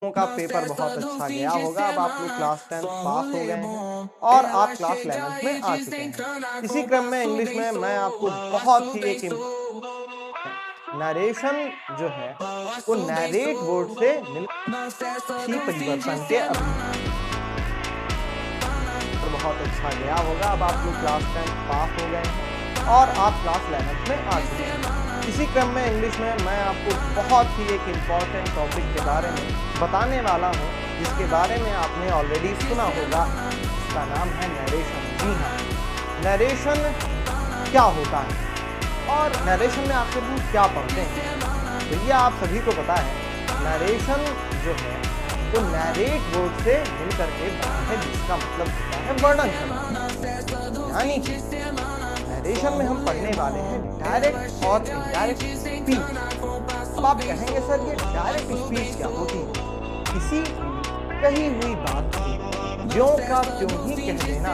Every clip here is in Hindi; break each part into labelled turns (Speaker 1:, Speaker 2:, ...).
Speaker 1: का पेपर बहुत अच्छा गया होगा। अब आप लोग क्लास 10 पास हो गए हैं और आप क्लास 11th में आ चुके हैं। इसी क्रम में इंग्लिश में मैं आपको बहुत ही एक नरेशन जो है वो नरेट वर्ड से ही परिवर्तन के बहुत अच्छा गया होगा। अब आप लोग क्लास 10 पास हो गए हैं और आप क्लास 11th में आ चुके हैं। इसी क्रम में इंग्लिश में मैं आपको बहुत ही एक इम्पॉर्टेंट टॉपिक के बारे में बताने वाला हूँ, जिसके बारे में आपने ऑलरेडी सुना होगा। इसका नाम है नरेशन। जी हाँ, नरेशन क्या होता है और नरेशन में आखिर हम क्या पढ़ते हैं? भैया आप सभी को पता है, नरेशन जो है वो नरेट वर्ड से मिलकर के बना है, जिसका मतलब होता है वर्णन करना। यानी कि नरेशन में हम पढ़ने वाले हैं डायरेक्ट और इनडायरेक्ट स्पीच। अब आप कहेंगे सर ये डायरेक्ट स्पीच क्या होती है? किसी कही हुई बात को ज्यों का त्यों ही कह देना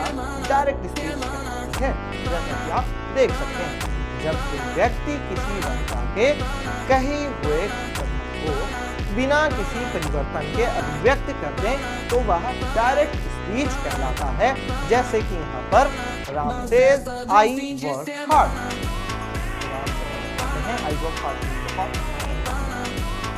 Speaker 1: डायरेक्ट स्पीच कहलाती है। जैसा कि आप देख सकते हैं, जब कोई व्यक्ति किसी वक्ता के कहे हुए कथन को बिना किसी परिवर्तन के अभिव्यक्त कर दें तो वह डायरेक्ट स्पीच कहलाता है। जैसे कि यहाँ पर Ram says I work hard, I work hard.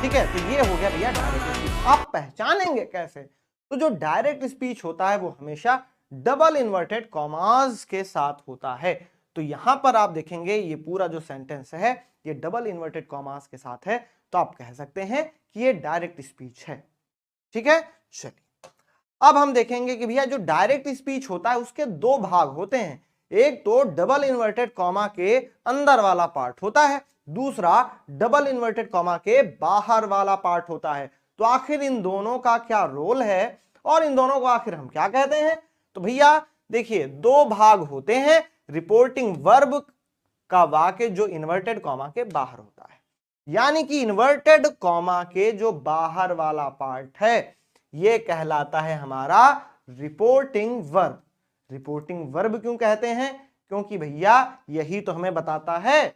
Speaker 1: ठीक है, तो ये हो गया भैया डायरेक्ट स्पीच। आप पहचानेंगे कैसे? तो जो डायरेक्ट स्पीच होता है वो हमेशा डबल इन्वर्टेड कॉमास के साथ होता है। तो यहां पर आप देखेंगे ये पूरा जो सेंटेंस है ये डबल इन्वर्टेड कॉमास के साथ है, तो आप कह सकते हैं कि ये डायरेक्ट स्पीच है। ठीक है, चलिए अब हम देखेंगे कि भैया जो डायरेक्ट स्पीच होता है उसके दो भाग होते हैं। एक तो डबल इन्वर्टेड कॉमा के अंदर वाला पार्ट होता है, दूसरा डबल इन्वर्टेड कॉमा के बाहर वाला पार्ट होता है। तो आखिर इन दोनों का क्या रोल है और इन दोनों को आखिर हम क्या कहते हैं? तो भैया देखिए, दो भाग होते हैं। रिपोर्टिंग वर्ब का वाक्य जो इन्वर्टेड कॉमा के बाहर होता है, यानी कि इन्वर्टेड कॉमा के जो बाहर वाला पार्ट है ये कहलाता है हमारा रिपोर्टिंग वर्ब। रिपोर्टिंग वर्ब क्यों कहते हैं? क्योंकि भैया यही तो हमें बताता है,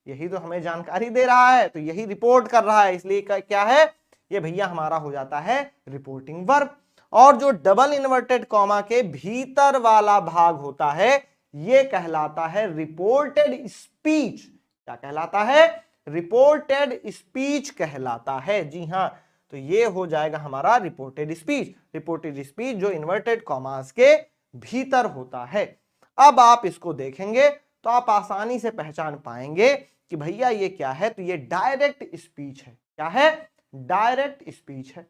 Speaker 1: यही तो हमें जानकारी दे रहा है, तो यही रिपोर्ट कर रहा है, इसलिए क्या है ये भैया हमारा हो जाता है रिपोर्टिंग वर्ब। और जो डबल इन्वर्टेड कॉमा के भीतर वाला भाग होता है ये कहलाता है रिपोर्टेड स्पीच। क्या कहलाता है? रिपोर्टेड स्पीच कहलाता है। जी हाँ, तो ये हो जाएगा हमारा रिपोर्टेड स्पीच। रिपोर्टेड स्पीच जो इन्वर्टेड कॉमास के भीतर होता है। अब आप इसको देखेंगे तो आप आसानी से पहचान पाएंगे कि भैया ये क्या है। तो ये डायरेक्ट स्पीच है। क्या है? डायरेक्ट स्पीच है।